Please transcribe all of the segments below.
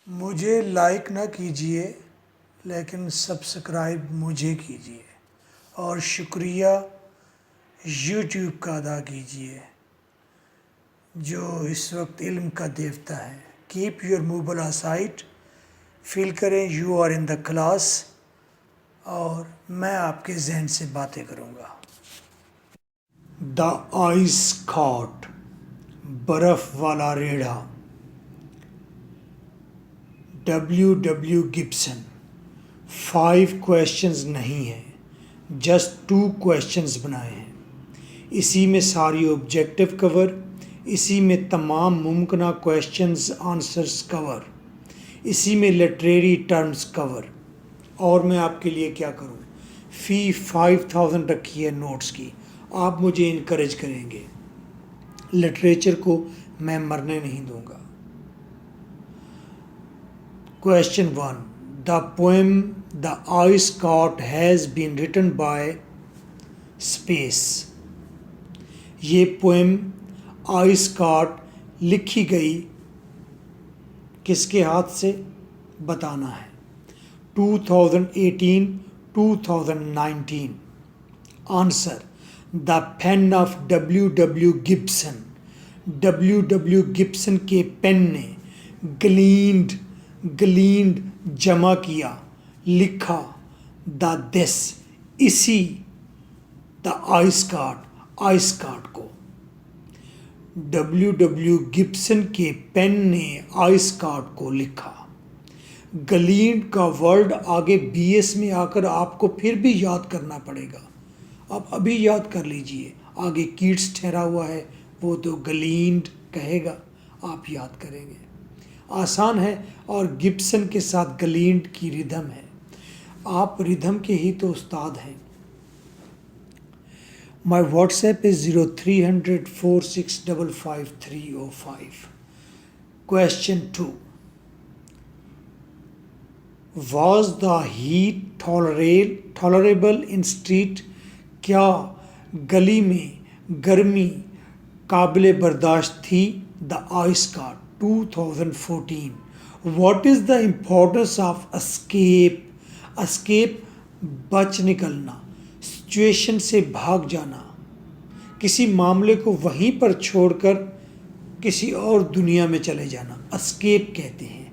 मुझे लाइक ना कीजिए लेकिन सब्सक्राइब मुझे कीजिए और शुक्रिया यूट्यूब का अदा कीजिए जो इस वक्त इल्म का देवता है। Keep your mobile site, feel करें you are in the class और मैं आपके जहन से बातें करूँगा। द आइस कॉट, बर्फ़ वाला रेढ़ा। W Gibson. 5 क्वेश्चंस नहीं हैं, जस्ट 2 क्वेश्चंस बनाए हैं। इसी में सारी ऑब्जेक्टिव कवर, इसी में तमाम मुमकिन क्वेश्चंस आंसर्स कवर, इसी में लिटरेरी टर्म्स कवर। और मैं आपके लिए क्या करूं? फ़ी 5000 रखी है नोट्स की। आप मुझे इनकरेज करेंगे, लिटरेचर को मैं मरने नहीं दूंगा। Question 1. The poem The Ice Cart has been written by space. ये पोएम आइस कार्ट लिखी गई किसके हाथ से बताना है। 2018, 2019। Answer the pain of W Gibson. W Gibson के पेन ने ग्लीन्ड जमा किया, लिखा द दिस, इसी द आइस कार्ट को। W गिब्सन के पेन ने आइस कार्ट को लिखा। ग्लीन्ड का वर्ड आगे BS में आकर आपको फिर भी याद करना पड़ेगा। आप अभी याद कर लीजिए, आगे कीट्स ठहरा हुआ है, वो तो ग्लीन्ड कहेगा, आप याद करेंगे। आसान है और गिब्सन के साथ ग्लीन्ड की रिदम है। आप रिदम के ही तो उस्ताद हैं। My WhatsApp is 0300 4655 Question 2. Was the heat tolerable in street? क्या गली में गर्मी काबिल बर्दाश्त थी? The ice cart 2014. What is the importance of escape? बच निकलना, सिचुएशन से भाग जाना, किसी मामले को वहीं पर छोड़कर किसी और दुनिया में चले जाना, एस्केप कहते हैं।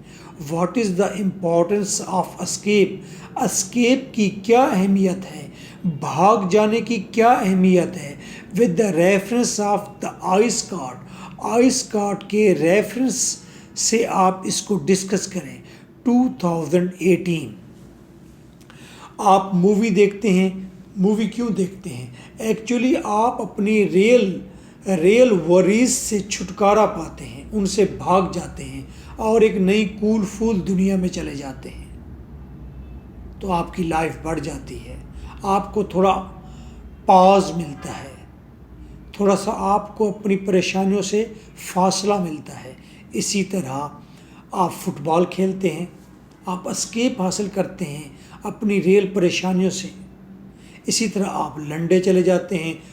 What is the importance of escape? Escape की क्या अहमियत है, भाग जाने की क्या अहमियत है। With the reference of the ice cart के रेफरेंस से आप इसको डिस्कस करें। 2018। आप मूवी देखते हैं, मूवी क्यों देखते हैं? एक्चुअली आप अपनी रियल वरीज से छुटकारा पाते हैं, उनसे भाग जाते हैं और एक नई कूल फूल दुनिया में चले जाते हैं, तो आपकी लाइफ बढ़ जाती है। आपको थोड़ा पाज मिलता है, थोड़ा सा आपको अपनी परेशानियों से फासला मिलता है। इसी तरह आप फुटबॉल खेलते हैं, आप एस्केप हासिल करते हैं अपनी रियल परेशानियों से। इसी तरह आप लंडे चले जाते हैं,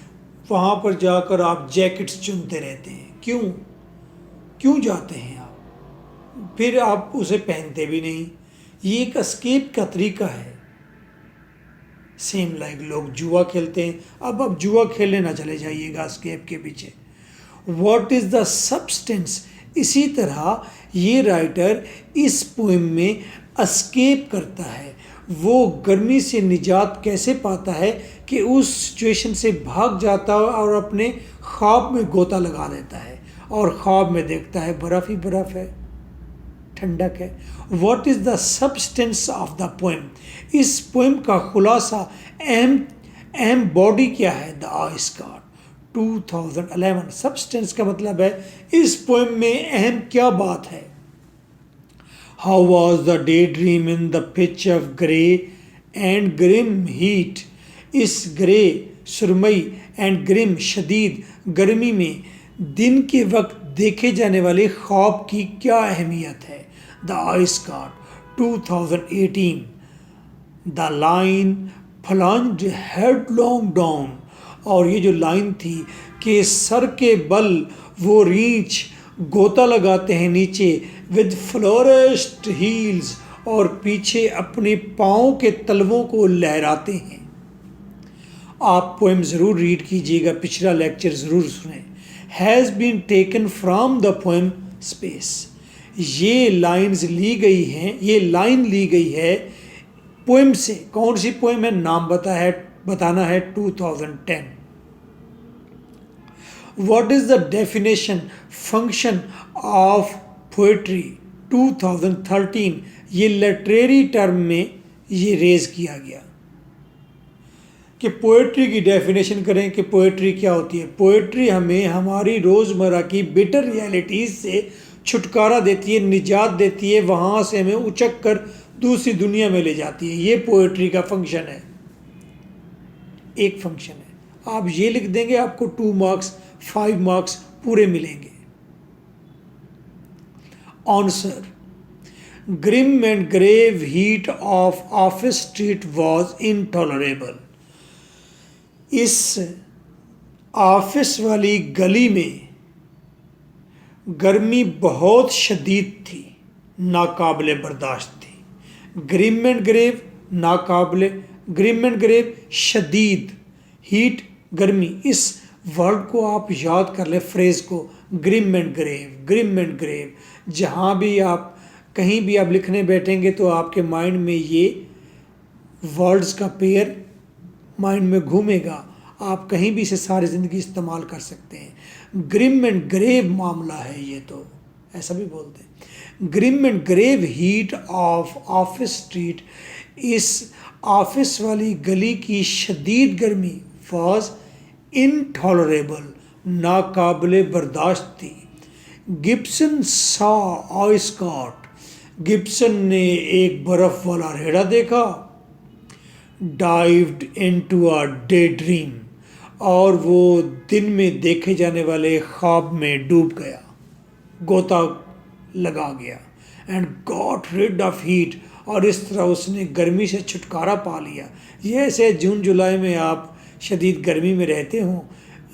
वहाँ पर जाकर आप जैकेट्स चुनते रहते हैं। क्यों जाते हैं आप? फिर आप उसे पहनते भी नहीं। ये एक एस्केप का तरीका है। सेम लाइक लोग जुआ खेलते हैं, अब जुआ खेलने ना चले जाइएगा एस्केप के पीछे। What is the substance? इसी तरह ये राइटर इस पोएम में एस्केप करता है। वो गर्मी से निजात कैसे पाता है कि उस सिचुएशन से भाग जाता है और अपने ख्वाब में गोता लगा देता है और ख्वाब में देखता है बर्फ़ ही बर्फ़ है, ठंडक है। What is the substance of the poem? इस पोएम का खुलासा, अहम बॉडी क्या है? The ice cart 2011। सब्सटेंस का मतलब है इस पोएम में अहम क्या बात है। How was the day dream in the pitch of grey and grim heat? इस ग्रे सुरमई एंड ग्रिम शदीद गर्मी में दिन के वक्त देखे जाने वाले ख्वाब की क्या अहमियत है? The ice cart 2018। The line plunged headlong down, और ये जो लाइन थी कि सर के बल वो रीछ गोता लगाते हैं नीचे विद फ्लोरिश्ड हील्स, और पीछे अपने पाँव के तलवों को लहराते हैं। आप पोएम ज़रूर रीड कीजिएगा, पिछला लेक्चर ज़रूर सुने। Has been taken from the poem space, ये लाइंस ली गई हैं, ये लाइन ली गई है पोएम से। कौन सी पोएम है, नाम बताना है 2010। What is the definition function of poetry 2013, ये लिटरेरी टर्म में ये रेज किया गया कि पोएट्री की डेफिनेशन करें कि पोएट्री क्या होती है। पोएट्री हमें हमारी रोज़मर्रा की बिटर रियलिटीज़ से छुटकारा देती है, निजात देती है, वहाँ से हमें उचक कर दूसरी दुनिया में ले जाती है। ये पोएट्री का फंक्शन है, एक फंक्शन है। आप ये लिख देंगे, आपको 2 मार्क्स 5 मार्क्स पूरे मिलेंगे। Answer, grim and grave heat of office street was intolerable. इस ऑफिस वाली गली में गर्मी बहुत शदीद थी, नाकाबिले बर्दाश्त थी। ग्रिम एंड ग्रेव, नाकाबिले, ग्रिम एंड ग्रेव शदीद, हीट गर्मी। इस वर्ड को आप याद कर ले, फ्रेज को, grim and grave, grim and grave. जहाँ भी आप कहीं भी आप लिखने बैठेंगे तो आपके माइंड में ये वर्ड्स का पेयर माइंड में घूमेगा। आप कहीं भी इसे सारी ज़िंदगी इस्तेमाल कर सकते हैं। ग्रिम एंड ग्रेव मामला है ये, तो ऐसा भी बोलते हैं। Grim and grave heat of office street, इस ऑफिस वाली गली की शदीद गर्मी वॉज इनटॉलरेबल, नाकाबिले बर्दाश्त थी। गिब्सन सॉ ऑयस्कॉट, गिब्सन ने एक बर्फ़ वाला रेड़ा देखा। Dived into a day dream, और वो दिन में देखे जाने वाले ख्वाब में डूब गया, गोता लगा गया। And got rid of heat, और इस तरह उसने गर्मी से छुटकारा पा लिया। ये ऐसे जून जुलाई में आप शदीद गर्मी में रहते हों,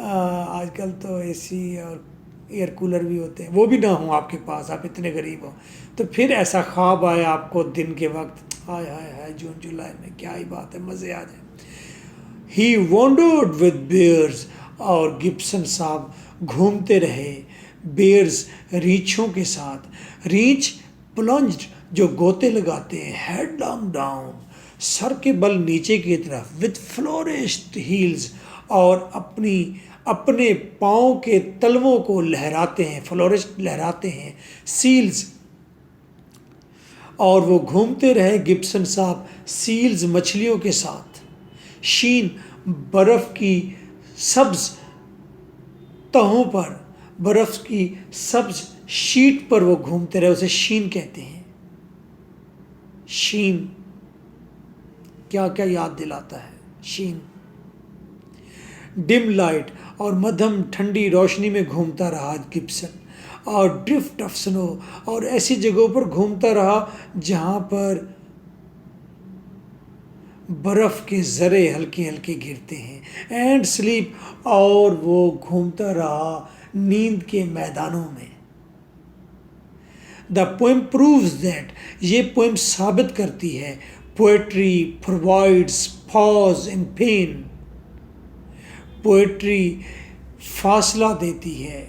आजकल तो एसी और एयर कूलर भी होते हैं, वो भी ना हो आपके पास, आप इतने गरीब हो, तो फिर ऐसा ख्वाब आए आपको दिन के वक्त, हाय हाय हाय जून जुलाई में क्या ही बात है, मज़े आ जाए। ही वॉन्डर्ड विद बेयर्स, और गिब्सन साहब घूमते रहे बेयर्स, रीछों के साथ। रीछ प्लंज्ड, जो गोते लगाते हैं, हेडलॉन्ग डाउन, सर के बल नीचे की तरफ, विद फ्लोरिश्ड हील्स, और अपने पाँव के तलवों को लहराते हैं, फ्लोरिश्ड लहराते हैं, सील्स। और वो घूमते रहे गिब्सन साहब सील्स, मछलियों के साथ। शीन, बर्फ़ की सब्ज तहों पर, बर्फ़ की सब्ज शीट पर वो घूमते रहे, उसे शीन कहते हैं। शीन क्या क्या याद दिलाता है, शीन। डिम लाइट, और मध्यम ठंडी रोशनी में घूमता रहा गिब्सन। और ड्रिफ्ट ऑफ स्नो, और ऐसी जगहों पर घूमता रहा जहाँ पर बर्फ़ के ज़रे हल्के हल्के गिरते हैं। एंड स्लीप, और वो घूमता रहा नींद के मैदानों में। द पोएम प्रूव्स दैट, ये पोएम साबित करती है, poetry provides pause in pen, poetry फासला देती है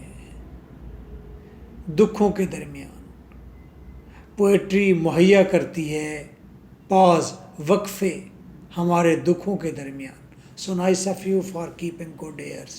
दुखों के दरमियान। पोएट्री मुहैया करती है पॉज, वक्फे, हमारे दुखों के दरमियान। So nice of you for keeping good years.